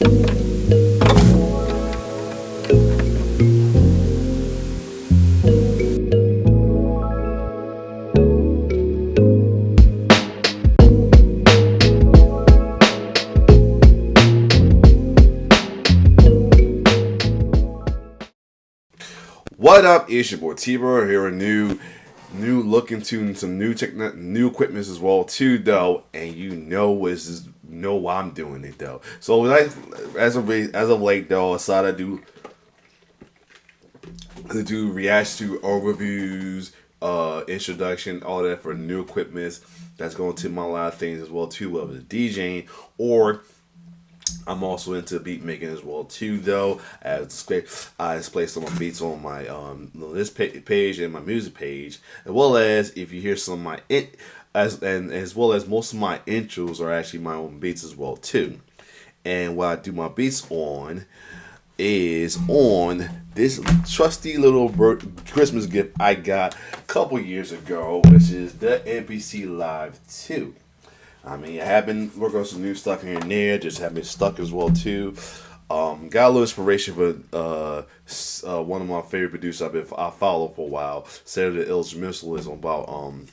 What up? It's your boy T-Bro here, a new look into some new equipment as well too, though, and you know why I'm doing it though. So as of late though, I decided to do reaction to overviews, introduction, all that for new equipment that's going to my lot of things as well too, whether it's DJing or I'm also into beat making as well too, though. I display some of my beats on my list page and my music page, as well as if you hear some of my as well as most of my intros are actually my own beats as well too. And what I do my beats on is on this trusty little Christmas gift I got a couple years ago, which is the MPC Live 2. I mean, I have been working on some new stuff here and there. Just have been stuck as well too. Got a little inspiration for one of my favorite producers I follow for a while. Said the Instrumentalism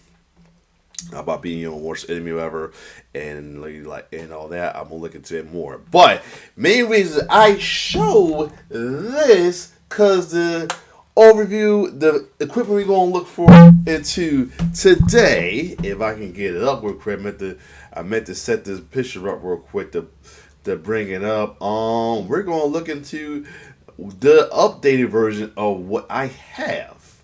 about being worst enemy ever and and all that. I'm gonna look into it more. But main reason I show this because the overview, the equipment we're gonna look for into today. If I can get it up real quick, I meant to set this picture up real quick to bring it up. We're gonna look into the updated version of what I have,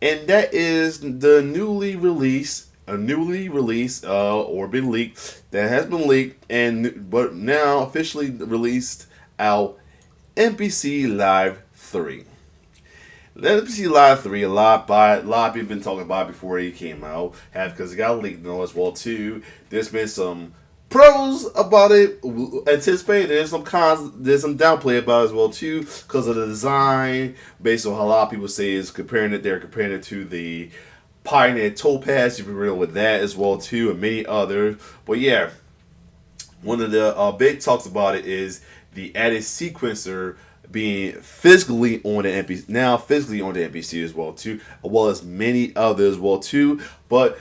and that is the newly released or been leaked, that has been leaked but now officially released out, MPC Live 3. The MPC Live 3, a lot of people have been talking about it before it came out, because it got leaked as well too. There's been some pros about it anticipated. There's some cons, there's some downplay about it as well too, because of the design, based on how a lot of people say they're comparing it to the Pioneer Topaz, if you're real with that as well too, and many others. But yeah, one of the big talks about it is the added sequencer being physically on the MPC as well too, as well as many others as well too. But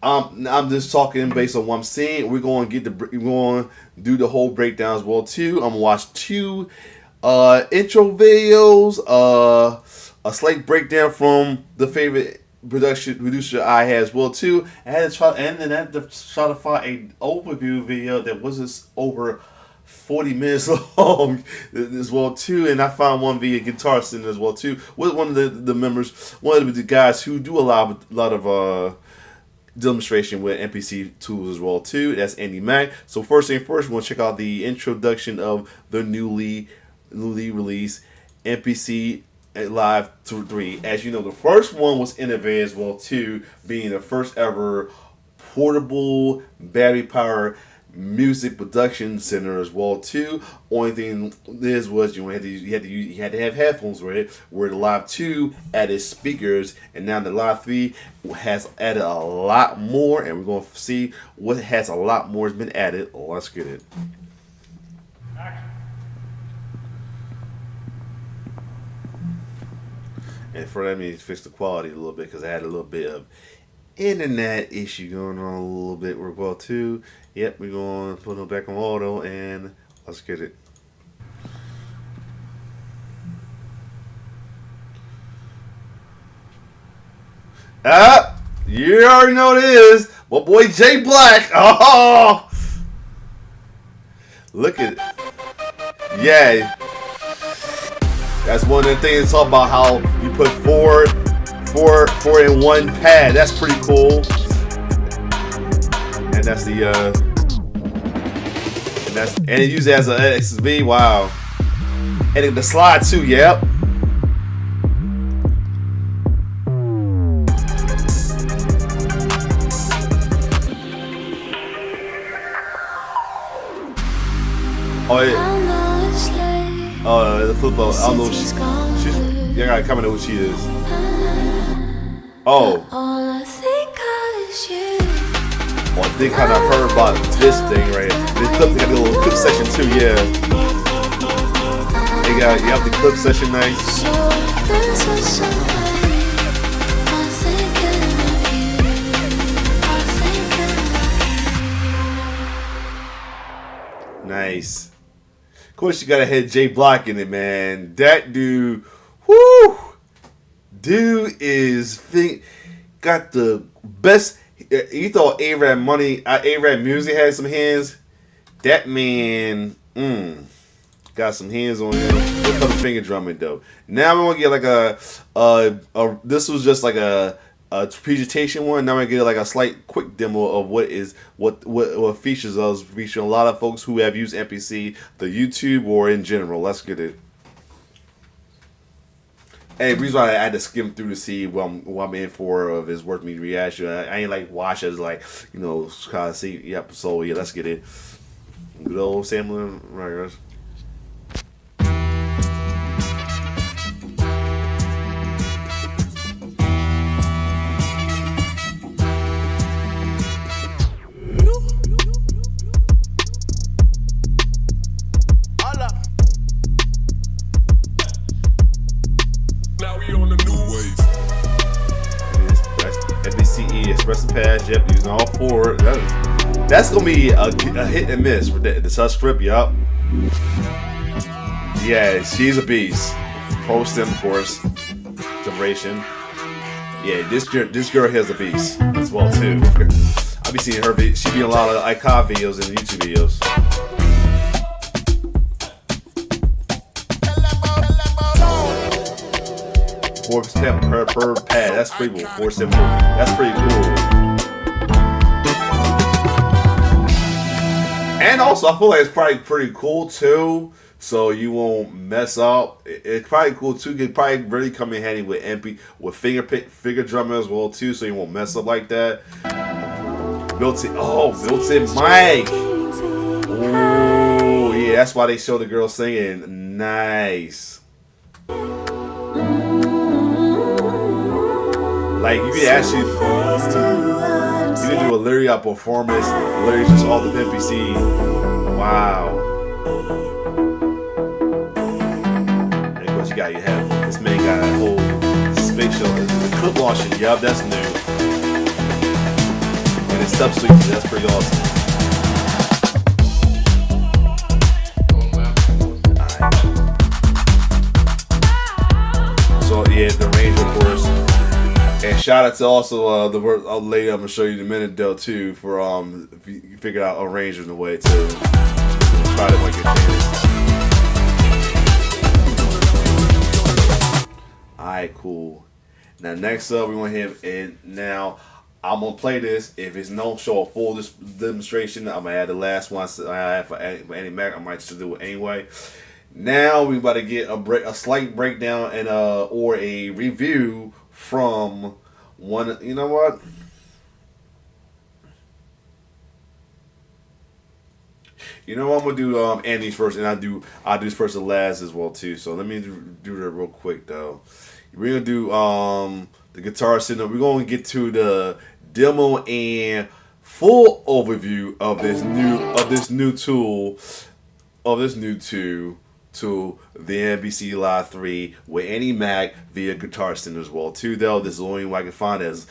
I'm just talking based on what I'm seeing. We're going to do the whole breakdown as well too. I'm gonna watch two intro videos, a slight breakdown from the favorite producer I had as well too. I had to try to find an overview video that wasn't over 40 minutes long as well too, and I found one via Guitar Center as well too, with one of the members, one of the guys who do a lot of demonstration with MPC tools as well too. That's Andy Mack. So first thing first, we'll check out the introduction of the newly released MPC Live 3. As you know, the first one was innovative as well too, being the first ever portable battery powered music production center as well too. Only thing was you had to have headphones with it. Where the Live 2 added speakers, and now the Live 3 has added a lot more, and we're going to see what has a lot more has been added. Let's get it. And for that, let me fix the quality a little bit, because I had a little bit of internet issue going on a little bit. We're well too. Yep, we're going to put it back on auto, and let's get it. You already know what it is. My boy Jay Black. Oh, look at it. Yeah. That's one of the things talk about, how you put four in one pad. That's pretty cool. And that's the and it used it as an XSV. Wow. And the slide too. Yep. Oh yeah. The football. I don't know if she's. You gotta comment on who she is. Oh. Well, I think kind of heard about this thing right here. This clip got a little clip section too, yeah. got the clip session nice. So this is something I'm thinking of you. I'm thinking of you. Nice. Of course, you gotta hit J Block in it, man. That dude, whoo, dude got the best. You thought A-Rap Music had some hands. That man, got some hands on him. With the finger drumming though. Now we're gonna get like a this was just like a presentation one. Now we're gonna get like a slight quick demo of what features us, featuring a lot of folks who have used MPC, the YouTube or in general. Let's get it. Hey, the reason why I had to skim through to see what I'm in for of his worth me reaction. I ain't like watch it as like, kind of see. Yep. So yeah, let's get it. Good old sampling, right, guys. MPC Express Pass, yep, using all four. That's gonna be a hit and miss for the touch script, yup. Yeah, she's a beast. Post him, of course. Generation. Yeah, this girl here's a beast as well too. I be seeing her. She be in a lot of icon videos and YouTube videos. Four step per pad. That's pretty cool. 4 That's pretty cool. And also, I feel like it's probably pretty cool too. So you won't mess up. It's probably cool too. Could probably really come in handy with finger drumming as well too. So you won't mess up like that. Built-in mic. Oh yeah, that's why they show the girl singing. Nice. Like you can actually do a literally performance, literally just all the MPC. Wow. And of course you got your head. This man got a whole space show. The clip launching, yup, that's new. And it's substitute, that's pretty awesome. Alright. So yeah, the range of course. And shout out to also the lady I'm gonna show you in a minute though too for if you figured out arranging the way to try to make it change. Alright, cool. Now next up we want him and now I'm gonna play this. If it's no show a full demonstration, I'm gonna add the last one I have for Annie Mac. I might just do it anyway. Now we about to get a slight breakdown and or a review from one. You know what? You know what, I'm gonna do Andy's first, and I'll do this person last as well too. So let me do that real quick though. We're gonna do the guitar signal. We're gonna get to the demo and full overview of this new tool, the MPC Live 3 with Annie Mac via Guitar Center as well too. Though this is the only one I can find that's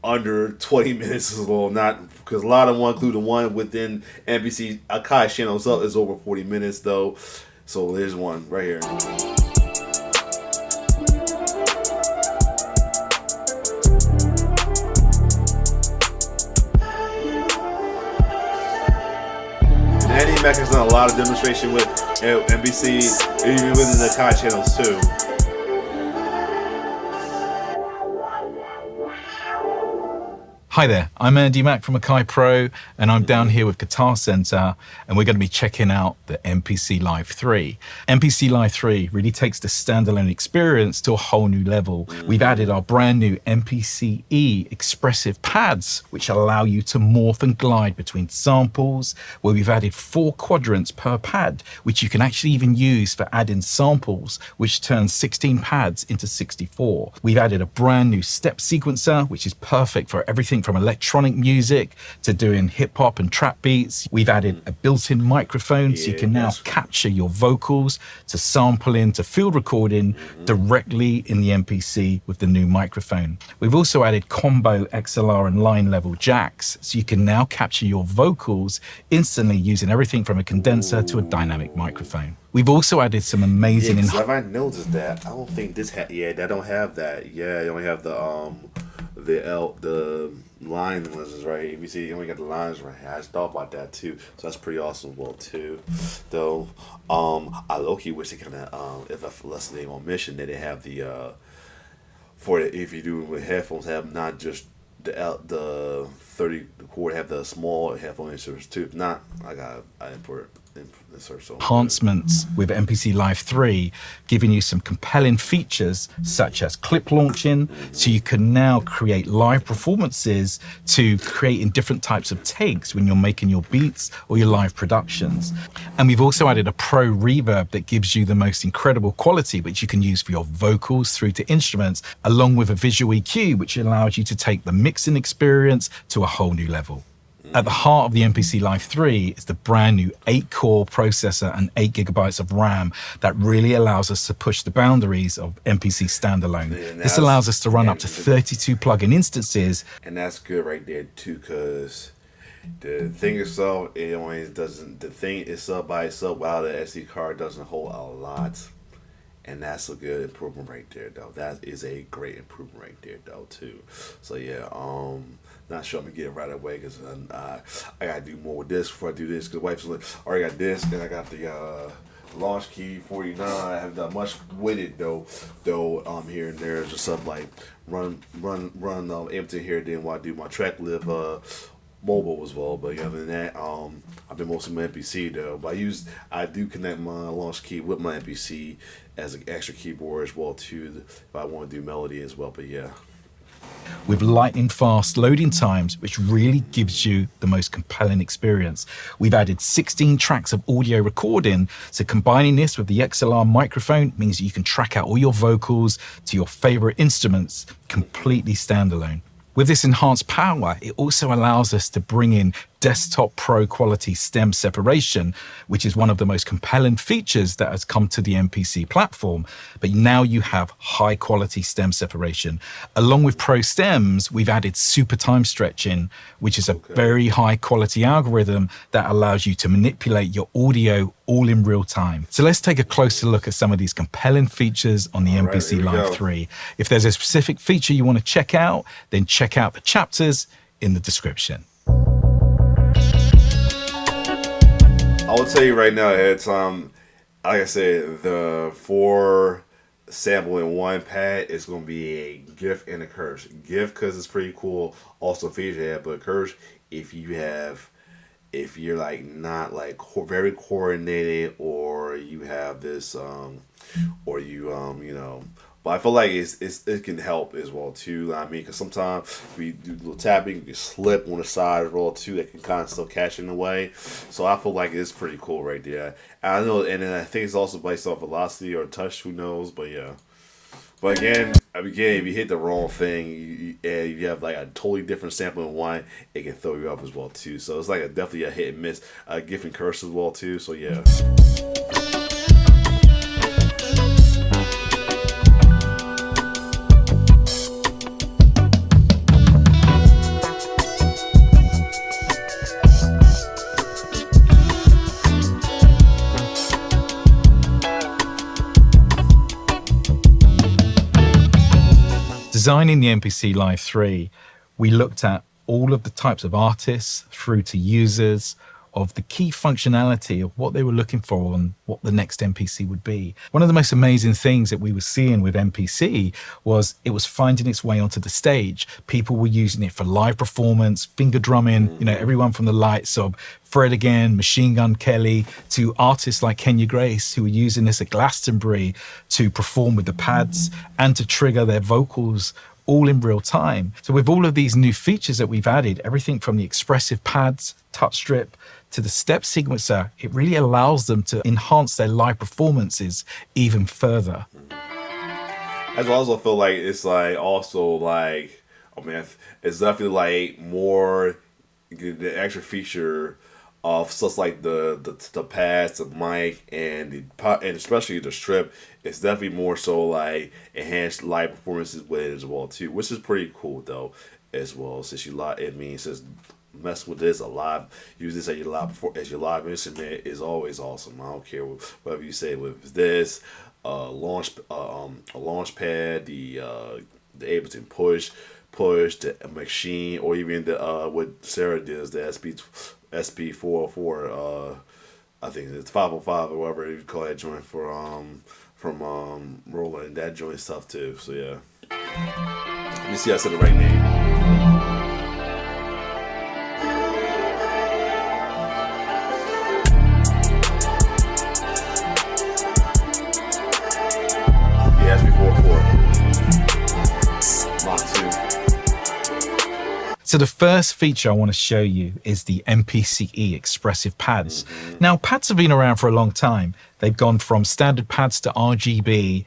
under 20 minutes as well, not because a lot of them, include the one within MPC Akai channels up, is over 40 minutes though. So there's one right here. Annie Mac has done a lot of demonstration with MPC, even within the Kai channels too. Hi there, I'm Andy Mack from Akai Pro, and I'm down here with Guitar Center, and we're going to be checking out the MPC Live 3. MPC Live 3 really takes the standalone experience to a whole new level. We've added our brand new MPC-E expressive pads, which allow you to morph and glide between samples, where we've added 4 quadrants per pad, which you can actually even use for adding samples, which turns 16 pads into 64. We've added a brand new step sequencer, which is perfect for everything everything from electronic music to doing hip hop and trap beats. We've added a built-in microphone so you can now capture your vocals, to sampling, to field recording directly in the MPC with the new microphone. We've also added combo XLR and line level jacks so you can now capture your vocals instantly using everything from a condenser to a dynamic microphone. We've also added some amazing... Yeah, 'cause I noticed that. I don't think this they don't have that. Yeah, you only have the line ones right. If you see, you only got the lines right here. I just thought about that too. So that's pretty awesome. Well, too, though. I low-key wish they kind of if I listen to them on Mission, that they have the if you do it with headphones, have not just the 30 the cord, have the small headphone inserts too. If not, I import insert so enhancements with MPC Live 3, giving you some compelling features such as clip launching, so you can now create live performances to create in different types of takes when you're making your beats or your live productions. And we've also added a pro reverb that gives you the most incredible quality, which you can use for your vocals through to instruments, along with a visual EQ, which allows you to take the mixing experience to a whole new level. At the heart of the MPC Live 3 is the brand new 8-core processor and 8 gigabytes of RAM that really allows us to push the boundaries of MPC standalone. This allows us to run up to 32 plugin instances. And that's good right there too, because the thing itself, it only doesn't, the thing itself by itself, while the SD card doesn't hold a lot. And that's a good improvement right there, though. That is a great improvement right there, though, too. So yeah, not sure I'm gonna get it right away because I gotta do more with this before I do this. Because wife's like, already got this, then I got the launch key 49. I haven't done much with it though. Here and there, just stuff like run empty here. Then while I do my track live mobile as well. But other than that, I've been mostly my MPC though. But I do connect my launch key with my MPC as an extra keyboard as well too, if I want to do melody as well. But yeah. With lightning fast loading times, which really gives you the most compelling experience. We've added 16 tracks of audio recording, so combining this with the XLR microphone means that you can track out all your vocals to your favorite instruments completely standalone. With this enhanced power, it also allows us to bring in desktop pro quality stem separation, which is one of the most compelling features that has come to the MPC platform. But now you have high quality stem separation. Along with pro stems, we've added super time stretching, which is a very high quality algorithm that allows you to manipulate your audio all in real time. So let's take a closer look at some of these compelling features on the MPC Live 3. If there's a specific feature you want to check out, then check out the chapters in the description. I will tell you right now, it's like I said, the 4 sample in one pad is going to be a gift and a curse. Gift because it's pretty cool, also feature that, but curse if you're like not like very coordinated, or you have this or you know. But I feel like it can help as well too. I mean, because sometimes we do a little tapping, you slip on the side as well too. That can kind of still catch in the way. So I feel like it's pretty cool right there. I know, and then I think it's also based off velocity or touch. Who knows? But yeah. But again, if you hit the wrong thing, and you have like a totally different sample in one, it can throw you off as well too. So it's like definitely a hit and miss, gift and curse as well too. So yeah. Designing the MPC Live 3, we looked at all of the types of artists through to users, of the key functionality of what they were looking for and what the next MPC would be. One of the most amazing things that we were seeing with MPC was it was finding its way onto the stage. People were using it for live performance, finger drumming, you know, everyone from the likes of Fred Again, Machine Gun Kelly, to artists like Kenya Grace, who were using this at Glastonbury to perform with the pads and to trigger their vocals all in real time. So with all of these new features that we've added, everything from the expressive pads, touch strip, to the step sequencer, it really allows them to enhance their live performances even further. I also feel like it's like also like I mean, it's definitely like more the extra feature of stuff like the pads, the mic, and and especially the strip. It's definitely more so like enhanced live performances with it as well too, which is pretty cool though as well. Since you live, it means just mess with this a live, use this as your live instrument is always awesome. I don't care whatever you say with this a launch pad, the Ableton push the machine, or even the what Sarah does, the SP 404. I think it's 505 or whatever you call that joint for from Roland. That joint stuff too. So yeah, let me see. I said the right name. Yeah, SP 404. Mach 2. So the first feature I want to show you is the MPCE expressive pads. Now, pads have been around for a long time. They've gone from standard pads to RGB,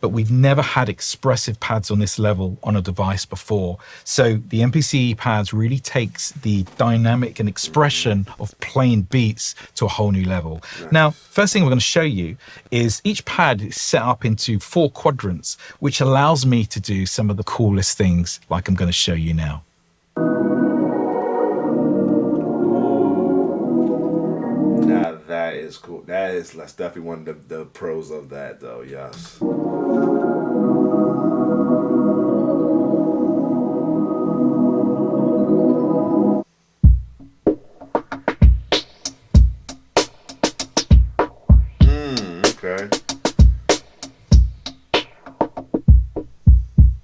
but we've never had expressive pads on this level on a device before. So the MPCE pads really takes the dynamic and expression of playing beats to a whole new level. Now, first thing we're going to show you is each pad is set up into 4 quadrants, which allows me to do some of the coolest things like I'm going to show you now. Now that is cool. That's definitely one of the pros of that, though. Yes. Okay.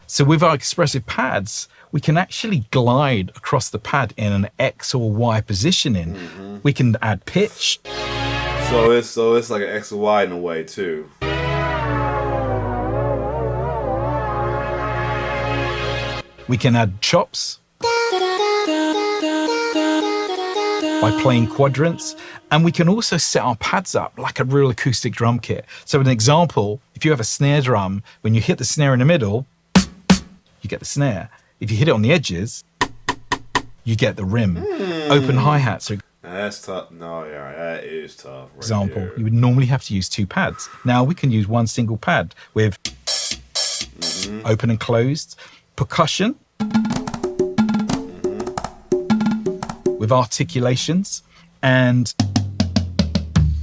So with our expressive pads, we can actually glide across the pad in an X or Y positioning. We can add pitch. So it's like an X and Y in a way too. We can add chops by playing quadrants, and we can also set our pads up like a real acoustic drum kit. So an example, if you have a snare drum, when you hit the snare in the middle, you get the snare. If you hit it on the edges, you get the rim. Open hi-hat. So That's tough. No, yeah, that is tough. Right example, there. you would normally have to use 2 pads. Now we can use one single pad with open and closed, percussion, with articulations, and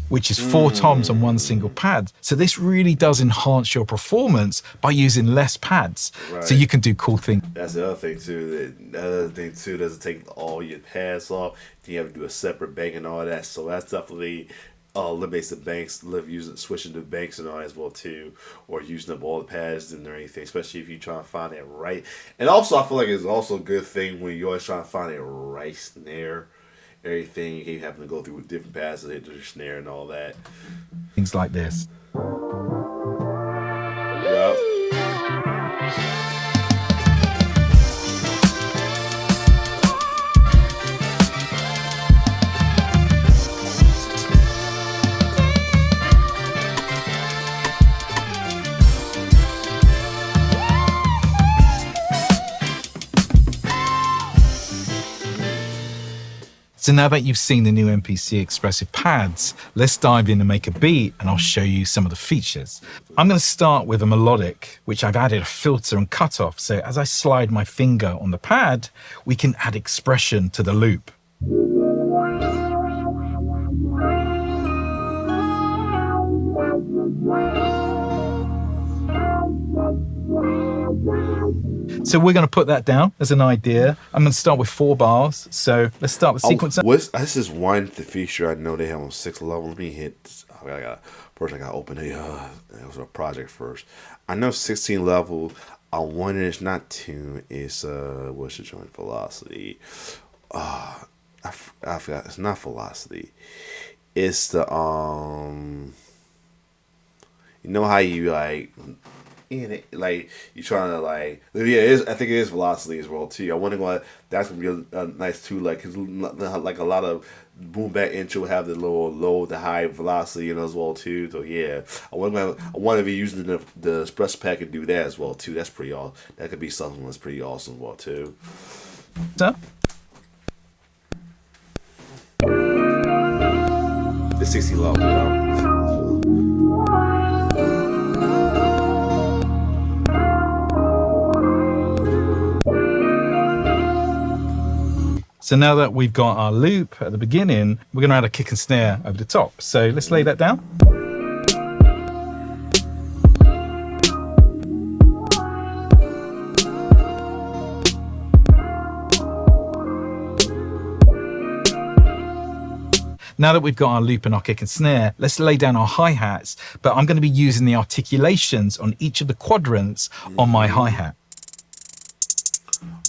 which is 4 toms on one single pad. So this really does enhance your performance by using less pads. Right. So you can do cool things. That's the other thing too. The other thing too doesn't take all your pads off. Then you have to do a separate bank and all that. So that's definitely eliminates the banks. Switching to banks and all that as well too, or using up all the pads and anything. Especially if you try to find it right. And also, I feel like it's also a good thing when you're always trying to find a right snare. Everything you keep having to go through with different pads to hit the snare and all that. Things like this. Yep. So now that you've seen the new MPC expressive pads, let's dive in and make a beat, and I'll show you some of the features. I'm going to start with a melodic, which I've added a filter and cutoff. So as I slide my finger on the pad, we can add expression to the loop. So we're going to put that down as an idea. I'm going to start with 4 bars. So let's start the sequence. This is one feature I know they have on 6th level. Let me hit. First I got to open it was a project first. I know 16 level. I wanted it's not tune. It's what's the joint velocity? I forgot. It's not velocity. It's the you know how you like in it, like you're trying to like, yeah, it is, I think it is velocity as well too. I wonder why that's gonna be nice too, like cause like a lot of boom back intro have the low to high velocity as well too. So yeah, I want to be using the express pack and do that as well too. That's pretty awesome. That could be something that's pretty awesome as well too. So, The 60 level, you know. so now that we've got our loop at the beginning, we're going to add a kick and snare over the top. So let's lay that down. Now that we've got our loop and our kick and snare, let's lay down our hi-hats, but I'm going to be using the articulations on each of the quadrants on my hi-hat.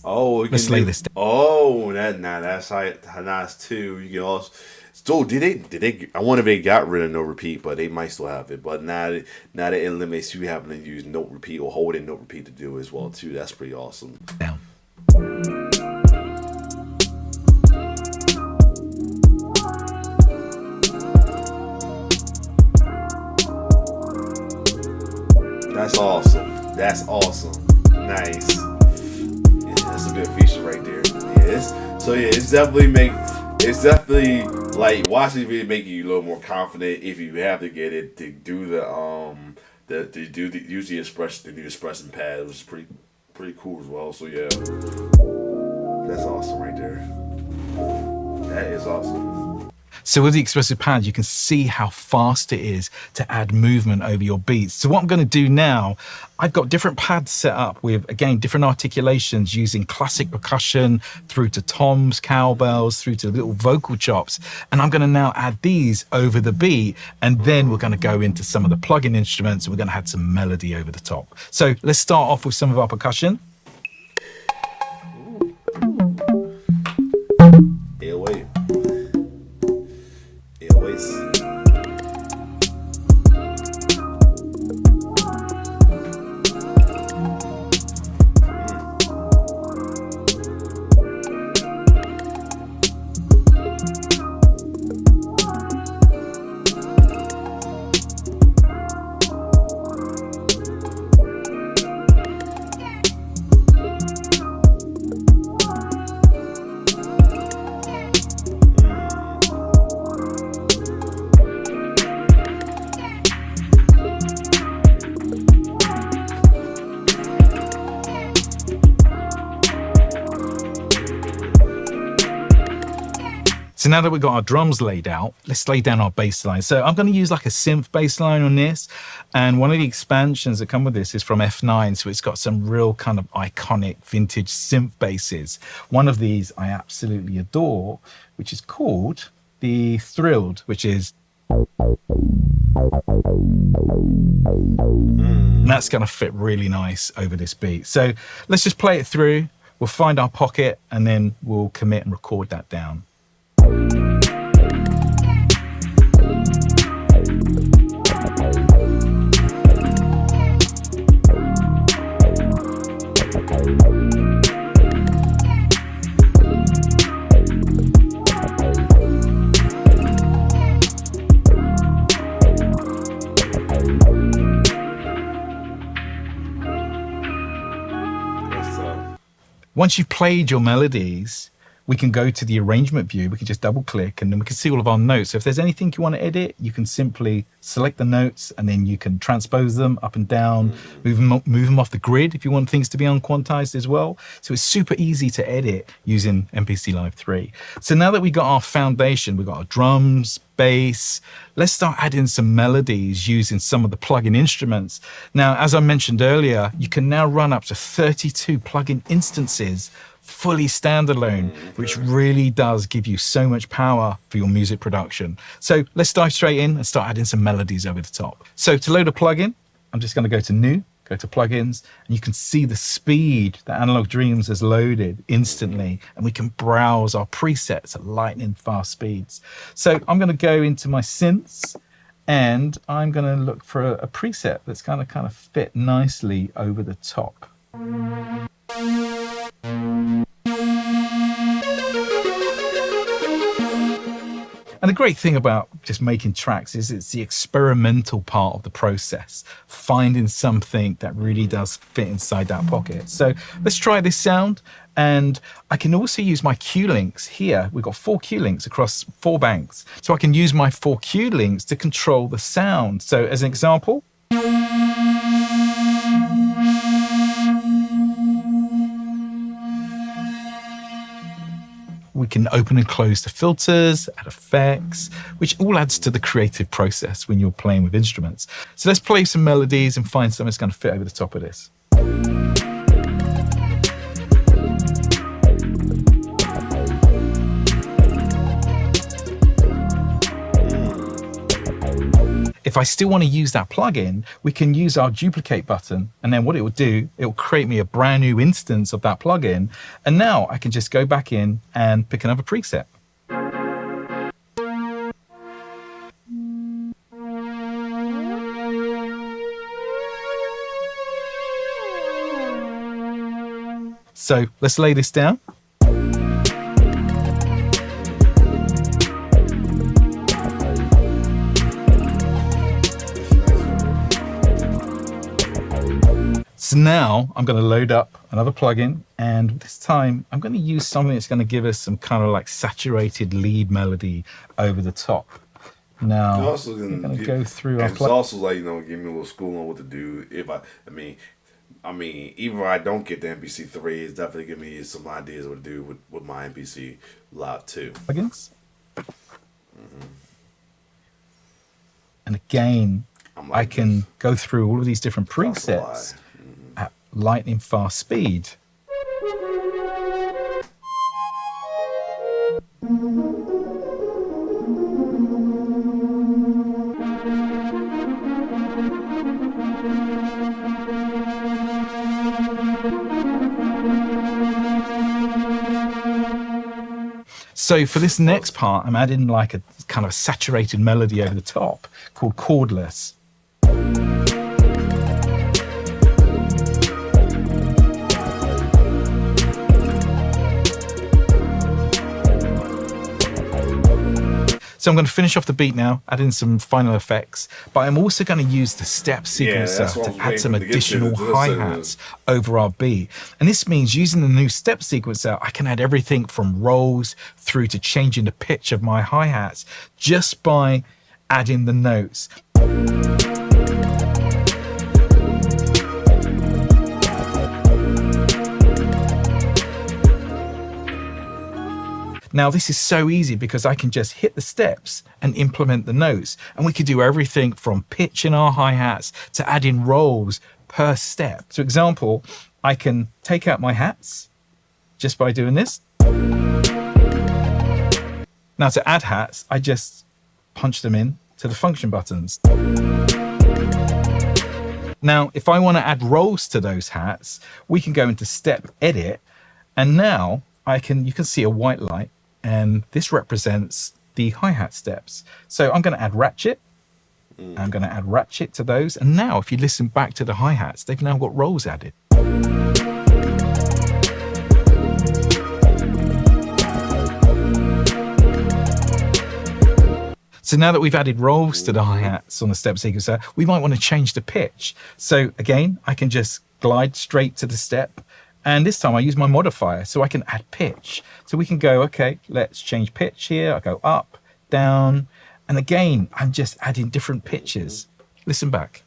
Oh, Let's lay this down. Oh, that's nice too. You can also. So did they? I wonder if they got rid of no repeat, but they might still have it. But now that it eliminates you having to use note repeat or holding note repeat to do it as well too. That's pretty awesome. Down. That's awesome. That's awesome. Nice. Yeah, that's a good feature right there. It's definitely like watching it make you a little more confident if you have to get it to do use the expressing pad, which is pretty cool as well. So yeah, that's awesome right there. That is awesome. So with the expressive pad, you can see how fast it is to add movement over your beats. So what I'm going to do now, I've got different pads set up with, again, different articulations using classic percussion through to toms, cowbells, through to little vocal chops. And I'm going to now add these over the beat. And then we're going to go into some of the plug-in instruments and we're going to add some melody over the top. So let's start off with some of our percussion. Airway. So now that we've got our drums laid out, let's lay down our bass line. So I'm going to use like a synth bass line on this. And one of the expansions that come with this is from F9. So it's got some real kind of iconic vintage synth basses. One of these I absolutely adore, which is called the Thrilled, which is... And that's going to fit really nice over this beat. So let's just play it through. We'll find our pocket and then we'll commit and record that down. Once you've played your melodies, we can go to the arrangement view. We can just double click and then we can see all of our notes. So if there's anything you want to edit, you can simply select the notes and then you can transpose them up and down, move them off the grid if you want things to be unquantized as well. So it's super easy to edit using MPC Live 3. So now that we got our foundation, we've got our drums, bass, let's start adding some melodies using some of the plugin instruments. Now, as I mentioned earlier, you can now run up to 32 plugin instances fully standalone, which really does give you so much power for your music production. So let's dive straight in and start adding some melodies over the top. So to load a plugin, I'm just going to go to New, go to Plugins, and you can see the speed that Analog Dreams has loaded instantly, and we can browse our presets at lightning fast speeds. So I'm going to go into my synths, And I'm going to look for a preset that's going to kind of fit nicely over the top. And the great thing about just making tracks is it's the experimental part of the process, finding something that really does fit inside that pocket. So let's try this sound. And I can also use my Q links here. We've got 4 Q links across 4 banks. So I can use my 4 Q links to control the sound. So as an example, we can open and close the filters, add effects, which all adds to the creative process when you're playing with instruments. So let's play some melodies and find something that's going to fit over the top of this. If I still want to use that plugin, we can use our duplicate button, and then what it will do, it will create me a brand new instance of that plugin, and now I can just go back in and pick another preset. So let's lay this down. So now I'm going to load up another plugin, and this time I'm going to use something that's going to give us some kind of like saturated lead melody over the top. Now I'm going to go through our plugin. It's also like, you know, give me a little school on what to do. If I mean, even if I don't get the MPC 3, it's definitely give me some ideas what to do with my MPC Live 2. Plugins. And again, I can go through all of these different presets at lightning fast speed. So for this next part, I'm adding like a kind of saturated melody over the top called Chordless. So I'm going to finish off the beat now, add in some final effects, but I'm also going to use the step sequencer to add some additional hi-hats over our beat. And this means using the new step sequencer, I can add everything from rolls through to changing the pitch of my hi-hats just by adding the notes. Now this is so easy because I can just hit the steps and implement the notes, and we could do everything from pitching our hi-hats to adding rolls per step. So example, I can take out my hats just by doing this. Now to add hats, I just punch them in to the function buttons. Now if I want to add rolls to those hats, we can go into step edit, and now you can see a white light, and this represents the hi-hat steps. So I'm going to add ratchet. I'm going to add ratchet to those. And now if you listen back to the hi-hats, they've now got rolls added. So now that we've added rolls to the hi-hats on the step sequencer, we might want to change the pitch. So again, I can just glide straight to the step. And this time I use my modifier so I can add pitch. So we can go, okay, let's change pitch here. I go up, down, and again, I'm just adding different pitches. Listen back.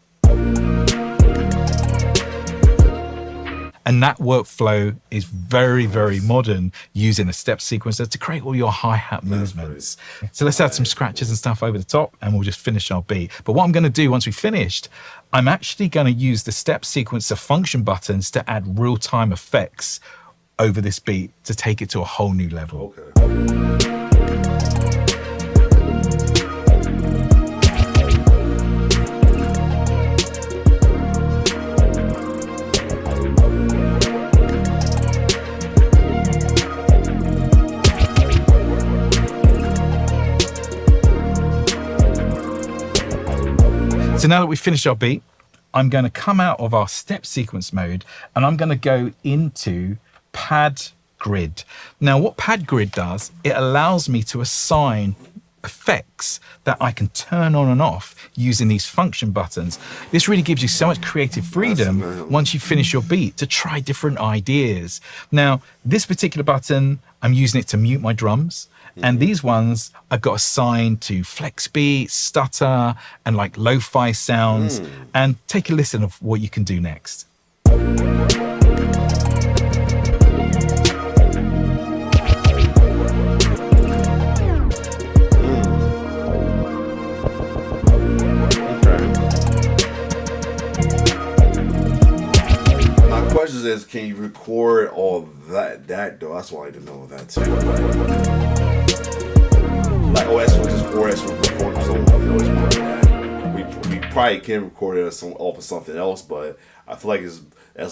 And that workflow is very, very modern, using a step sequencer to create all your hi-hat movements. So let's add some scratches and stuff over the top, and we'll just finish our beat. But what I'm going to do once we've finished, I'm actually going to use the step sequencer function buttons to add real-time effects over this beat to take it to a whole new level. Okay. So now that we've finished our beat, I'm going to come out of our step sequence mode and I'm going to go into pad grid. Now what pad grid does, it allows me to assign effects that I can turn on and off using these function buttons. This really gives you so much creative freedom once you finish your beat to try different ideas. Now, this particular button, I'm using it to mute my drums. And these ones I've got assigned to flex beat, stutter, and like lo-fi sounds. And take a listen of what you can do next. Questions is, can you record all that though? That's why I didn't know that too. Like OS was just OS was recording something. We probably can record it off of something else, but I feel like it's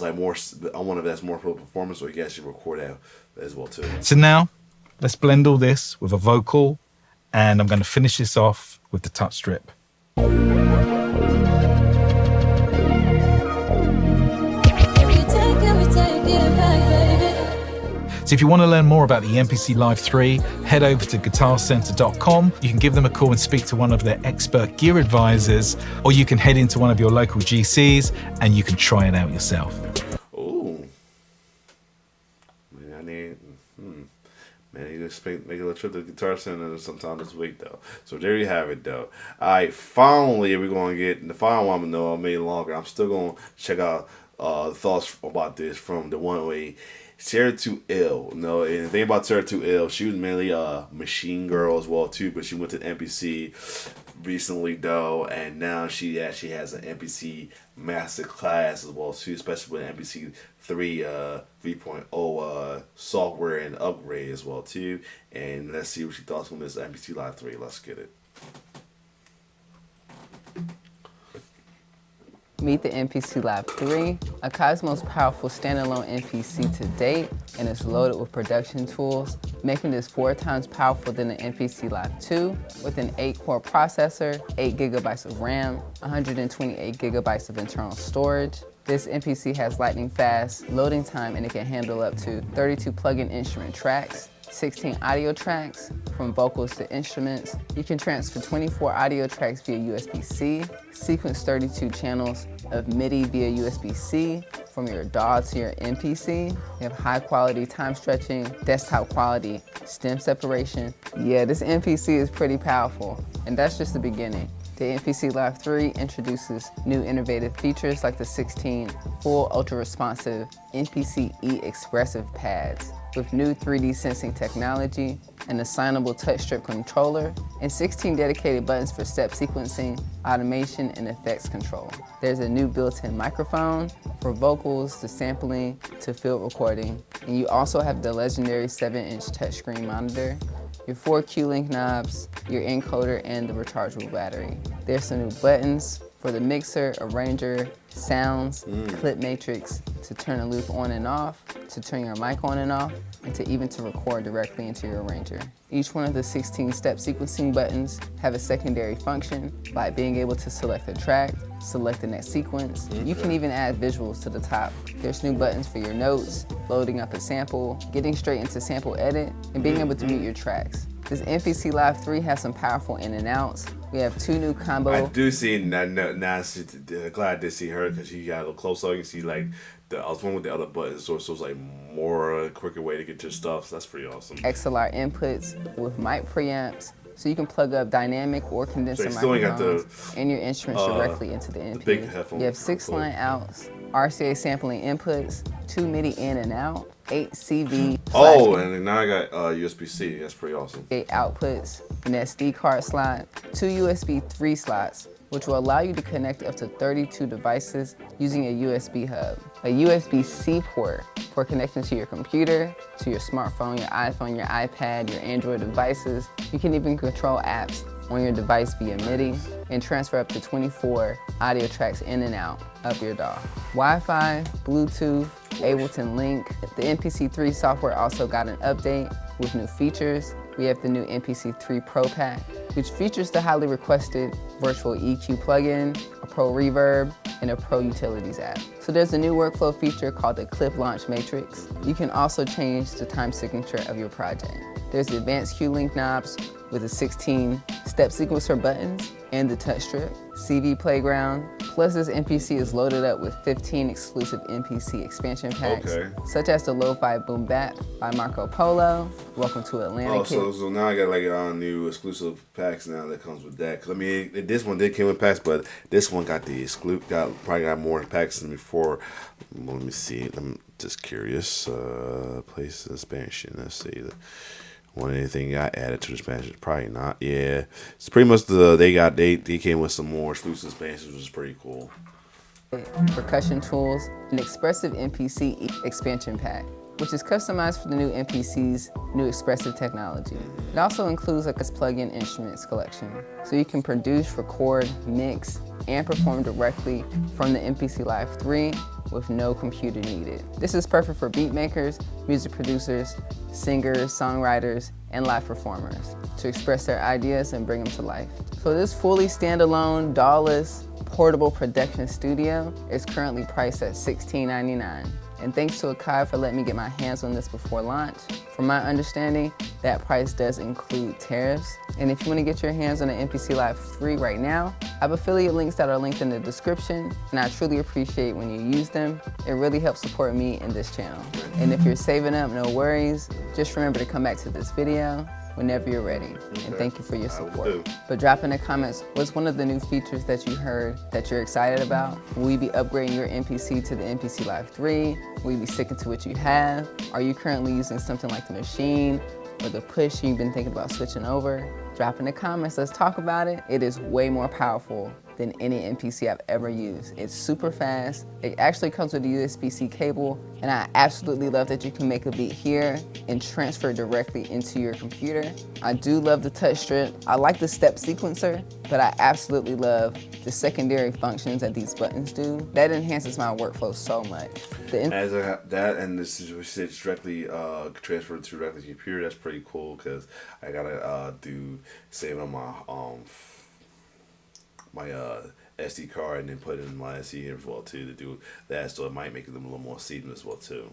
like more. I wonder if that's more for performance, or you can actually record that as well too. So now let's blend all this with a vocal, and I'm going to finish this off with the touch strip. So if you want to learn more about the MPC Live 3, head over to guitarcenter.com. You can give them a call and speak to one of their expert gear advisors, or you can head into one of your local GCs and you can try it out yourself. Ooh. Man, I need to make a little trip to the Guitar Center sometime this week though. So there you have it though. Alright, finally we're gonna get the final one. I know I made it longer. I'm still gonna check out thoughts about this from the one way. Sarah 2L, no, and the thing about Sarah 2L, she was mainly a machine girl as well too, but she went to MPC recently though, and now she actually has an MPC master class as well too, especially with MPC 3.0 software and upgrade as well too. And let's see what she thoughts on this MPC Live 3. Let's get it. Meet the MPC Live 3, Akai's most powerful standalone MPC to date, and it's loaded with production tools, making this 4 times powerful than the MPC Live 2 with an 8-core processor, 8 gigabytes of RAM, 128 gigabytes of internal storage. This MPC has lightning fast loading time, and it can handle up to 32 plug-in instrument tracks, 16 audio tracks, from vocals to instruments. You can transfer 24 audio tracks via USB-C, sequence 32 channels of MIDI via USB-C from your DAW to your MPC. You have high quality time stretching, desktop quality, stem separation. Yeah, this MPC is pretty powerful, and that's just the beginning. The MPC Live 3 introduces new innovative features like the 16 full ultra-responsive MPC E expressive pads with new 3D sensing technology, an assignable touch strip controller, and 16 dedicated buttons for step sequencing, automation, and effects control. There's a new built-in microphone for vocals to sampling to field recording, and you also have the legendary 7-inch touchscreen monitor, your 4 Q-Link knobs, your encoder, and the rechargeable battery. There's some new buttons for the mixer, arranger, sounds, clip matrix, to turn a loop on and off, to turn your mic on and off, and to record directly into your arranger. Each one of the 16 step sequencing buttons have a secondary function, like being able to select a track, select the next sequence. You can even add visuals to the top. There's new buttons for your notes, loading up a sample, getting straight into sample edit, and being able to mute your tracks. This MPC Live 3 has some powerful in and outs. We have 2 new combo. I do see now. Glad I did see her because she got a little closer. You can see like I was one with the other buttons, so it's like more quicker way to get your stuff. So that's pretty awesome. XLR inputs with mic preamps, so you can plug up dynamic or condenser microphones and your instruments directly into the MP. You have 6 line outs, RCA sampling inputs, 2 MIDI in and out, 8 CV. Oh, and now I got USB-C. That's pretty awesome. 8 outputs, an SD card slot, 2 USB 3 slots, which will allow you to connect up to 32 devices using a USB hub. A USB-C port for connecting to your computer, to your smartphone, your iPhone, your iPad, your Android devices. You can even control apps on your device via MIDI and transfer up to 24 audio tracks in and out of your DAW. Wi-Fi, Bluetooth, Ableton Link. The MPC 3 software also got an update with new features. We have the new MPC 3 Pro Pack, which features the highly requested virtual EQ plugin, a Pro Reverb, and a Pro Utilities app. So there's a new workflow feature called the Clip Launch Matrix. You can also change the time signature of your project. There's the advanced cue link knobs with the 16 step sequencer buttons and the touch strip, CV Playground, plus this MPC is loaded up with 15 exclusive MPC expansion packs, such as the Lo-Fi Boom Bap by Marco Polo, Welcome to Atlanta Oh, Kit. so now I got like new exclusive packs now that comes with that. Cause I mean, this one did came with packs, but this one got the probably got more packs than before. Well, let me see. I'm just curious. Place expansion. Let's see. Want anything got added to the expansion? Probably not. Yeah, it's pretty much they came with some more exclusive expansions, which is pretty cool. Percussion tools, an expressive MPC expansion pack, which is customized for the new MPC's new expressive technology. It also includes like a plug-in instruments collection, so you can produce, record, mix, and perform directly from the MPC Live 3 with no computer needed. This is perfect for beat makers, music producers, singers, songwriters, and live performers to express their ideas and bring them to life. So this fully standalone, DAW-less, portable production studio is currently priced at $16.99. And thanks to Akai for letting me get my hands on this before launch. From my understanding, that price does include tariffs. And if you want to get your hands on the MPC Live 3 right now, I have affiliate links that are linked in the description, and I truly appreciate when you use them. It really helps support me in this channel. And if you're saving up, no worries. Just remember to come back to this video whenever you're ready. And thank you for your support. But drop in the comments, what's one of the new features that you heard that you're excited about? Will you be upgrading your MPC to the MPC Live 3? Will you be sticking to what you have? Are you currently using something like the Machine or the Push you've been thinking about switching over? Drop in the comments, let's talk about it. It is way more powerful than any MPC I've ever used. It's super fast. It actually comes with a USB-C cable, and I absolutely love that you can make a beat here and transfer directly into your computer. I do love the touch strip. I like the step sequencer, but I absolutely love the secondary functions that these buttons do. That enhances my workflow so much. As that and this is directly transferred to directly to your computer, that's pretty cool because I gotta save on my SD card and then put it in my SD here as well too to do that, so it might make them a little more seamless as well too.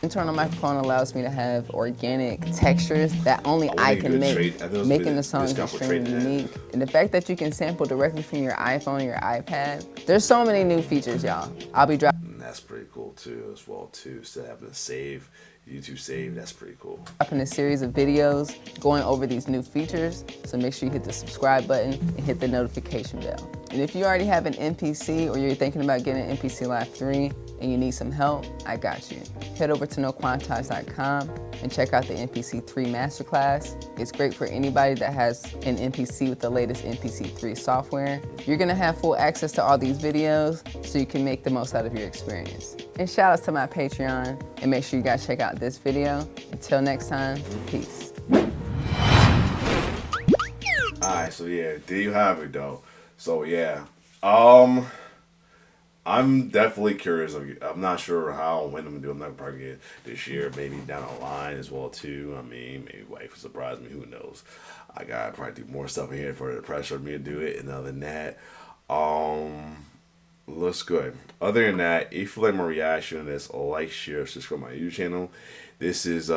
Internal microphone allows me to have organic textures that only I can make, making the songs extremely unique. And the fact that you can sample directly from your iPhone or your iPad, there's so many new features, y'all. I'll be dropping. That's pretty cool too as well too. Instead of having to save, YouTube save, that's pretty cool. Dropping a series of videos going over these new features, so make sure you hit the subscribe button and hit the notification bell. And if you already have an MPC or you're thinking about getting an MPC Live 3 and you need some help, I got you. Head over to noquantize.com and check out the MPC 3 Masterclass. It's great for anybody that has an MPC with the latest MPC 3 software. You're gonna have full access to all these videos so you can make the most out of your experience. And shout outs to my Patreon, and make sure you guys check out this video. Until next time, peace. Alright, so yeah, there you have it though. So yeah, I'm definitely curious. I'm not sure how and when I'm gonna do. I'm not probably get this year, maybe down the line as well too. I mean, maybe wife will surprise me. Who knows? I gotta probably do more stuff in here for the pressure of me to do it. And other than that, looks good. Other than that, if you like my reaction to this, like, share, subscribe to my YouTube channel. This is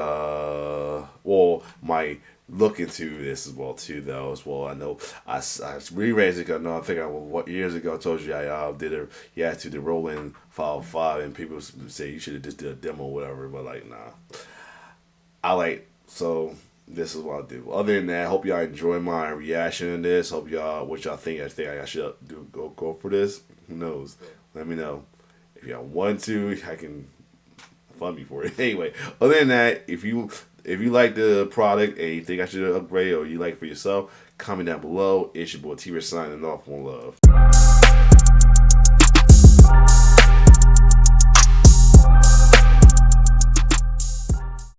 my look into this as well too though as well. I know I re-raised it. I know I think what years ago I told you I did it. Yeah, to the Roland 505, and people say you should have just did a demo or whatever, but like nah. So this is what I do. Other than that, I hope y'all enjoy my reaction to this. Hope y'all what y'all think. I think I should do go for this. Who knows? Let me know. If y'all want to, I can fund me for it. Anyway, other than that, if you like the product and you think I should upgrade or you like it for yourself, comment down below. It's your boy T-Rich signing off. One love.